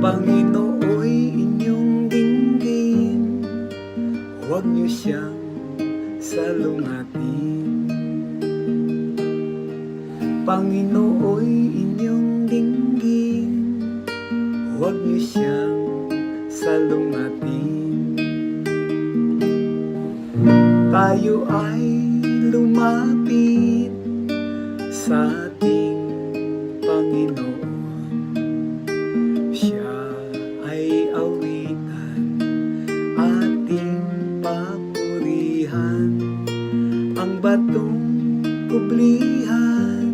Panginooy inyong dinggin, huwag niyo siyang salungatin. Panginooy inyong dinggin, huwag niyo siyang salungatin. Tayo ay lumapit sa ating Panginoon. Siya ay awitan, ating papurihan, ang batong kublihan,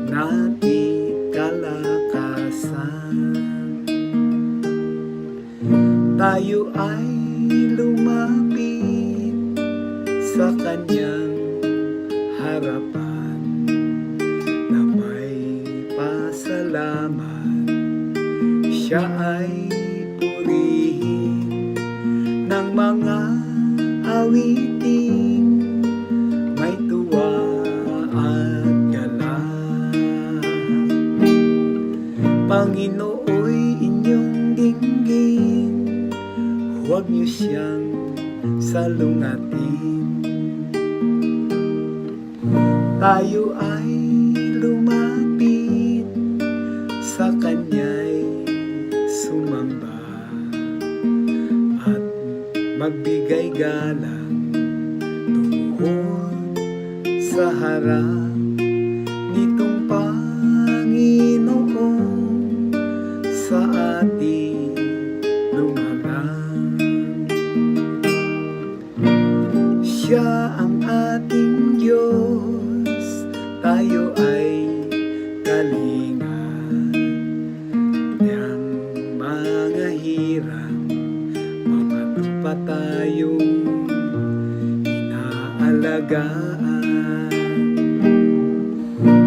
nating kalakasan. Tayo ay lumapit sa kanyang harapan na may pasalamat. Siya ay purihin ng mga awiting may tuwa at galang. Panginooy inyong dinggin, huwag niyo siyang salungatin. Tayo ay lumapit sa kanya'y sumamba at magbigay galang tungkol sa harap nitong Panginoon sa ating lumalang. Siya ang ating Diyos, tayo ay kalinga niyang mga hirang, mga tupa tayong inaalagaan.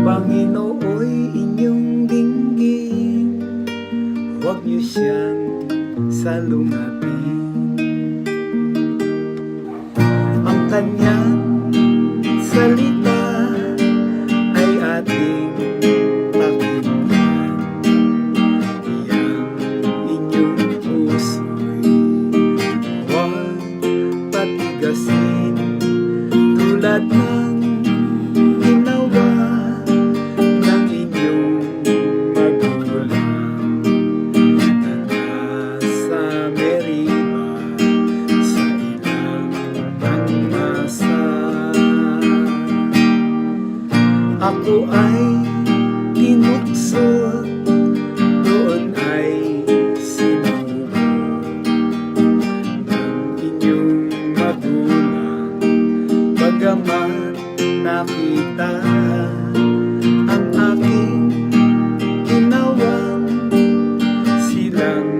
Panginooy inyong dinggin, huwag niyo siyang salungatin. Ang kanyang salita ay ating pakinggan. Iyang inyong puso'y huwag patigasin, tulad ng ginawa ng inyong magulang na nasa Meriba sa ilang pangmasal. Ako ay tinuksod, doon ay sinubok ng inyong magulang, bagamat nakita ang aking ginawang silang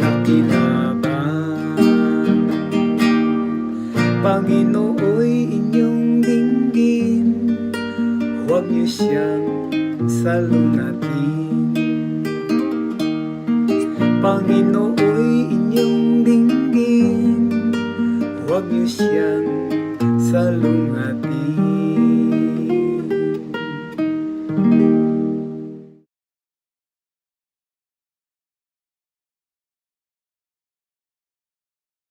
nakilabang. Panginooy inyong dinggin, huwag niyo siyang salungatin. Panginooy inyong dinggin, huwag niyo siyang salungatin.